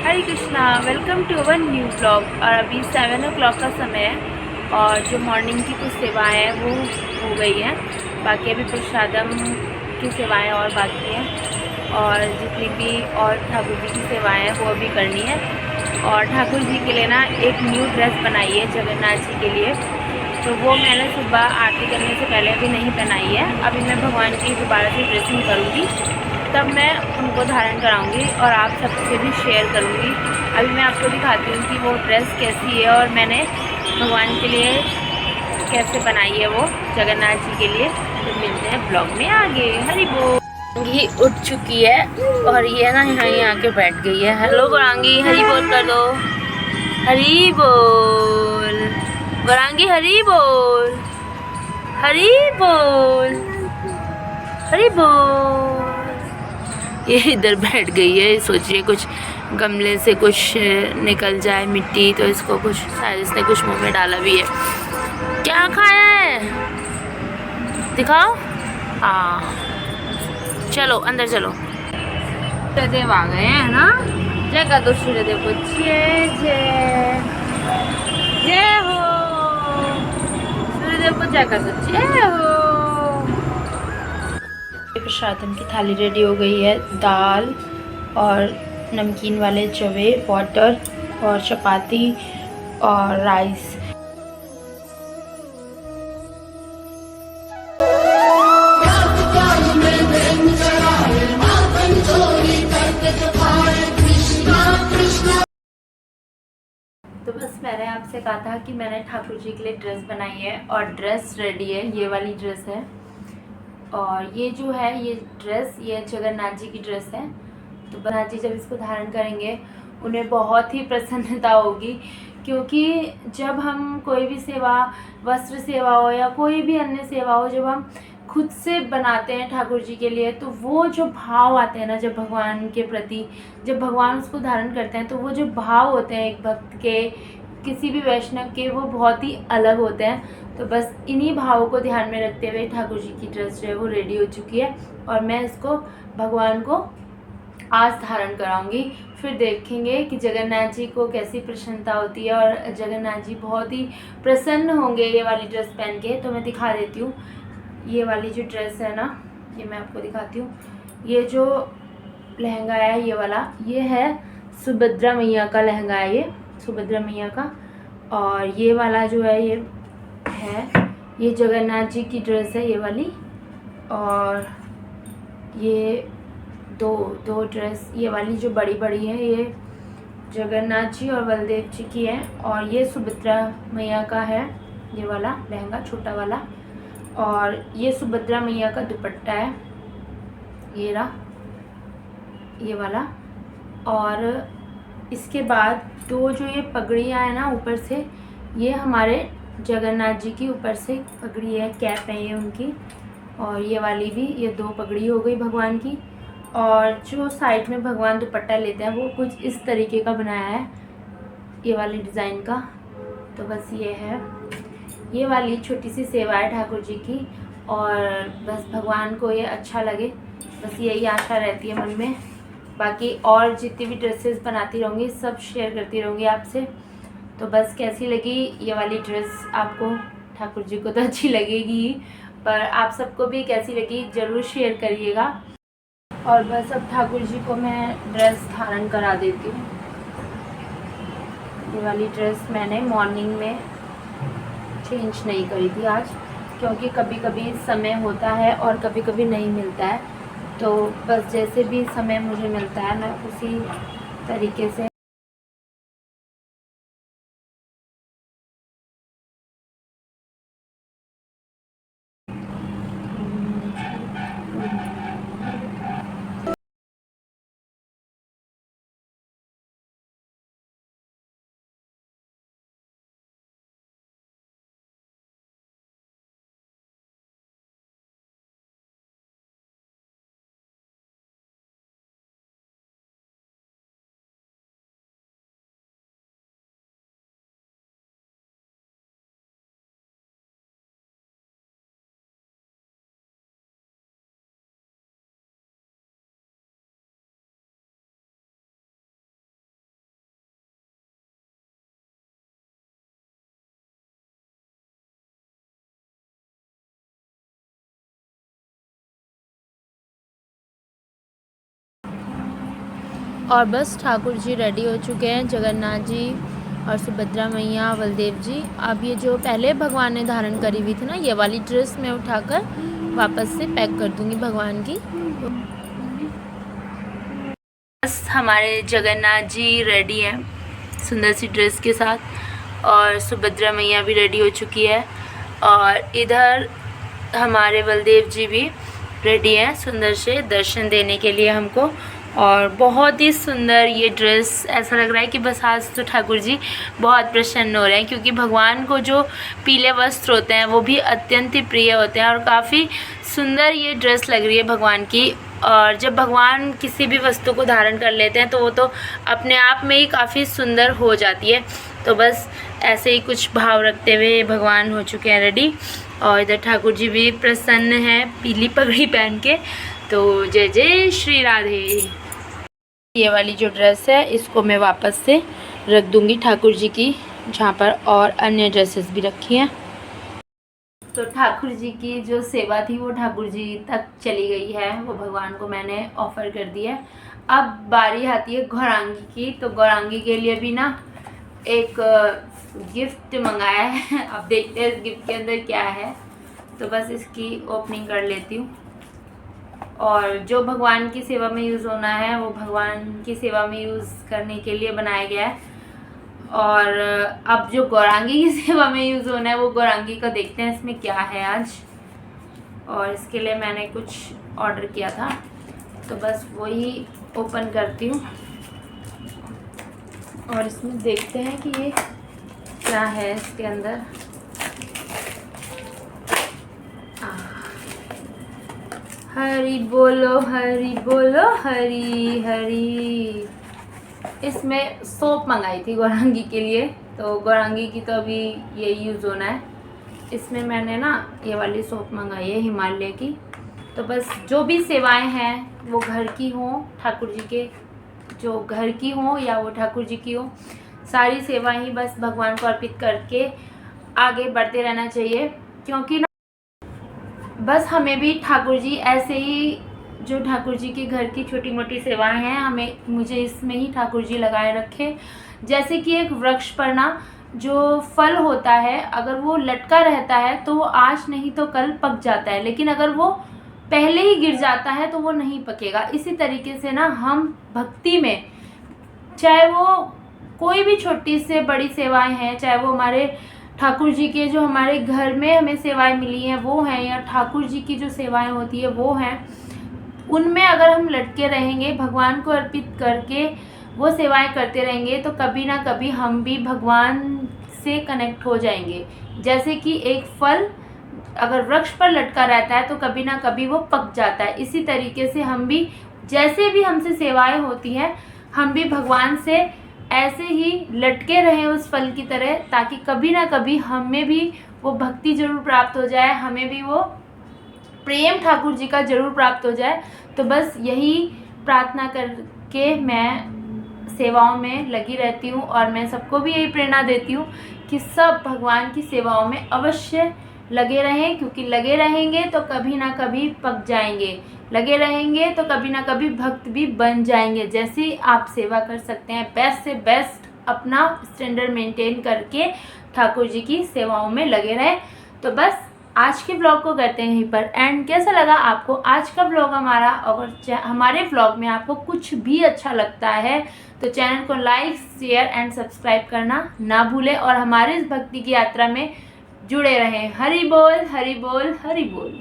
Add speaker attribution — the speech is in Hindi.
Speaker 1: Hare Krishna, welcome to our new blog. और अभी 7 o'clock का समय है और जो मॉर्निंग की कुछ सेवाएं हैं वो हो गई हैं। बाकी अभी प्रसादम की सेवाएं और बाकी हैं और जितनी भी और ठाकुर जी की सेवाएं हैं वो अभी करनी है। और ठाकुर जी के लिए ना एक न्यू ड्रेस बनाई है जगन्नाथ जी के लिए, तो वो मैंने सुबह आरती करने से पहले अभी नहीं पहनाई है। अभी मैं भगवान की दोबारा से ड्रेसिंग करूँगी, तब मैं उनको धारण कराऊंगी और आप सबसे भी शेयर करूंगी। अभी मैं आपको दिखाती हूँ कि वो ड्रेस कैसी है और मैंने भगवान के लिए कैसे बनाई है वो जगन्नाथ जी के लिए। तो मिलते हैं ब्लॉग में आगे। हरी बोल। गौरांगी उठ चुकी है और ये ना यहाँ आके बैठ गई है। हेलो गौरांगी, हरी बोल कर दो। हरी बोल गौरांगी, हरी बोल, हरी बोल, हरी बोल। ये इधर बैठ गई है, सोचिए कुछ गमले से कुछ निकल जाए मिट्टी तो इसको कुछ, शायद इसने कुछ मुंह में डाला भी है। क्या खाया है दिखाओ। हाँ चलो अंदर चलो। सूर्यदेव आ गए हैं ना, जय कर दो सूर्यदेव को। जय जय जय हो सूर्यदेव को, जय कर दो, जय हो। प्रसादम की थाली रेडी हो गई है। दाल और नमकीन वाले चवे, वाटर और चपाती और राइस। तो बस मैंने आपसे कहा था कि मैंने ठाकुर जी के लिए ड्रेस बनाई है और ड्रेस रेडी है। ये वाली ड्रेस है और ये जो है ये ड्रेस, ये जगन्नाथ जी की ड्रेस है। तो जगन्नाथ जी जब इसको धारण करेंगे उन्हें बहुत ही प्रसन्नता होगी, क्योंकि जब हम कोई भी सेवा, वस्त्र सेवा हो या कोई भी अन्य सेवा हो, जब हम खुद से बनाते हैं ठाकुर जी के लिए, तो वो जो भाव आते हैं ना जब भगवान के प्रति, जब भगवान उसको धारण करते हैं तो वो जो भाव होते हैं एक भक्त के, किसी भी वैष्णव के, वो बहुत ही अलग होते हैं। तो बस इन्हीं भावों को ध्यान में रखते हुए ठाकुर जी की ड्रेस जो है वो रेडी हो चुकी है और मैं इसको भगवान को आज धारण कराऊंगी। फिर देखेंगे कि जगन्नाथ जी को कैसी प्रसन्नता होती है और जगन्नाथ जी बहुत ही प्रसन्न होंगे ये वाली ड्रेस पहन के। तो मैं दिखा देती हूँ ये वाली जो ड्रेस है ना, ये मैं आपको दिखाती हूँ। ये जो लहंगा है ये वाला, ये है सुभद्रा मैया का लहंगा है, ये सुभद्रा मैया का। और ये वाला जो है ये जगन्नाथ जी की ड्रेस है ये वाली। और ये दो दो ड्रेस, ये वाली जो बड़ी बड़ी है ये जगन्नाथ जी और बलदेव जी की है और ये सुभद्रा मैया का है ये वाला लहंगा छोटा वाला। और ये सुभद्रा मैया का दुपट्टा है ये रहा ये वाला। और इसके बाद दो जो ये पगड़ियाँ हैं ना ऊपर से, ये हमारे जगन्नाथ जी की ऊपर से पगड़ी है, कैप है ये उनकी। और ये वाली भी, ये दो पगड़ी हो गई भगवान की। और जो साइड में भगवान दुपट्टा लेते हैं वो कुछ इस तरीके का बनाया है ये वाली डिज़ाइन का। तो बस ये है, ये वाली छोटी सी सेवा है ठाकुर जी की और बस भगवान को ये अच्छा लगे, बस यही आशा रहती है मन में। बाकी और जितनी भी ड्रेसेस बनाती रहूँगी सब शेयर करती रहूँगी आपसे। तो बस कैसी लगी ये वाली ड्रेस आपको, ठाकुर जी को तो अच्छी लगेगी ही, पर आप सबको भी कैसी लगी ज़रूर शेयर करिएगा। और बस अब ठाकुर जी को मैं ड्रेस धारण करा देती हूँ। ये वाली ड्रेस मैंने मॉर्निंग में चेंज नहीं करी थी आज, क्योंकि कभी कभी समय होता है और कभी कभी नहीं मिलता है। तो बस जैसे भी समय मुझे मिलता है मैं उसी तरीके से और बस ठाकुर जी रेडी हो चुके हैं, जगन्नाथ जी और सुभद्रा मैया, बलदेव जी। अब ये जो पहले भगवान ने धारण करी हुई थी ना, ये वाली ड्रेस मैं उठाकर वापस से पैक कर दूंगी भगवान की। बस हमारे जगन्नाथ जी रेडी हैं सुंदर सी ड्रेस के साथ, और सुभद्रा मैया भी रेडी हो चुकी है, और इधर हमारे बलदेव जी भी रेडी हैं सुंदर से दर्शन देने के लिए हमको। और बहुत ही सुंदर ये ड्रेस, ऐसा लग रहा है कि बस आज तो ठाकुर जी बहुत प्रसन्न हो रहे हैं, क्योंकि भगवान को जो पीले वस्त्र होते हैं वो भी अत्यंत ही प्रिय होते हैं, और काफ़ी सुंदर ये ड्रेस लग रही है भगवान की। और जब भगवान किसी भी वस्तु को धारण कर लेते हैं तो वो तो अपने आप में ही काफ़ी सुंदर हो जाती है। तो बस ऐसे ही कुछ भाव रखते हुए भगवान हो चुके हैं रेडी, और इधर ठाकुर जी भी प्रसन्न हैं पीली पगड़ी पहन के। तो जय जय श्री राधे। ये वाली जो ड्रेस है इसको मैं वापस से रख दूंगी ठाकुर जी की, जहाँ पर और अन्य ड्रेसेस भी रखी हैं। तो ठाकुर जी की जो सेवा थी वो ठाकुर जी तक चली गई है, वो भगवान को मैंने ऑफ़र कर दी है। अब बारी आती है गौरांगी की। तो गौरांगी के लिए भी ना एक गिफ्ट मंगाया है। अब देखते हैं इस गिफ्ट के अंदर क्या है। तो बस इसकी ओपनिंग कर लेती हूँ। और जो भगवान की सेवा में यूज़ होना है वो भगवान की सेवा में यूज़ करने के लिए बनाया गया है। और अब जो गौरांगी की सेवा में यूज़ होना है वो गौरांगी का देखते हैं इसमें क्या है आज। और इसके लिए मैंने कुछ ऑर्डर किया था, तो बस वही ओपन करती हूँ और इसमें देखते हैं कि ये क्या है इसके अंदर। हरि बोलो हरि हरि। इसमें सोप मंगाई थी गौरांगी के लिए, तो गौरांगी की तो अभी ये यूज़ होना है। इसमें मैंने ना ये वाली सोप मंगाई है हिमालय की। तो बस जो भी सेवाएं हैं वो घर की हों, ठाकुर जी के जो घर की हों या वो ठाकुर जी की हो, सारी सेवाएं ही बस भगवान को अर्पित करके आगे बढ़ते रहना चाहिए। क्योंकि ना बस हमें भी ठाकुर जी ऐसे ही, जो ठाकुर जी के घर की छोटी मोटी सेवाएं हैं मुझे इसमें ही ठाकुर जी लगाए रखे। जैसे कि एक वृक्ष पर ना जो फल होता है, अगर वो लटका रहता है तो वो आज नहीं तो कल पक जाता है, लेकिन अगर वो पहले ही गिर जाता है तो वो नहीं पकेगा। इसी तरीके से ना हम भक्ति में, चाहे वो कोई भी छोटी से बड़ी सेवाएं हैं, चाहे वो हमारे ठाकुर जी के जो हमारे घर में हमें सेवाएं मिली हैं वो हैं, या ठाकुर जी की जो सेवाएं होती है वो हैं, उनमें अगर हम लटके रहेंगे, भगवान को अर्पित करके वो सेवाएं करते रहेंगे, तो कभी ना कभी हम भी भगवान से कनेक्ट हो जाएंगे। जैसे कि एक फल अगर वृक्ष पर लटका रहता है तो कभी ना कभी वो पक जाता है। इसी तरीके से हम भी, जैसे भी हमसे सेवाएं होती हैं, हम भी भगवान से ऐसे ही लटके रहें उस फल की तरह, ताकि कभी ना कभी हमें भी वो भक्ति जरूर प्राप्त हो जाए, हमें भी वो प्रेम ठाकुर जी का जरूर प्राप्त हो जाए। तो बस यही प्रार्थना करके मैं सेवाओं में लगी रहती हूँ, और मैं सबको भी यही प्रेरणा देती हूँ कि सब भगवान की सेवाओं में अवश्य लगे रहें, क्योंकि लगे रहेंगे तो कभी ना कभी पक जाएंगे, लगे रहेंगे तो कभी ना कभी भक्त भी बन जाएंगे। जैसे आप सेवा कर सकते हैं, बेस्ट से बेस्ट अपना स्टैंडर्ड मेंटेन करके ठाकुर जी की सेवाओं में लगे रहें। तो बस आज के ब्लॉग को करते हैं यहीं पर एंड। कैसा लगा आपको आज का ब्लॉग हमारा? अगर हमारे ब्लॉग में आपको कुछ भी अच्छा लगता है तो चैनल को लाइक, शेयर एंड सब्सक्राइब करना ना भूलें, और हमारे इस भक्ति की यात्रा में जुड़े रहें। हरि बोल हरि बोल हरि बोल।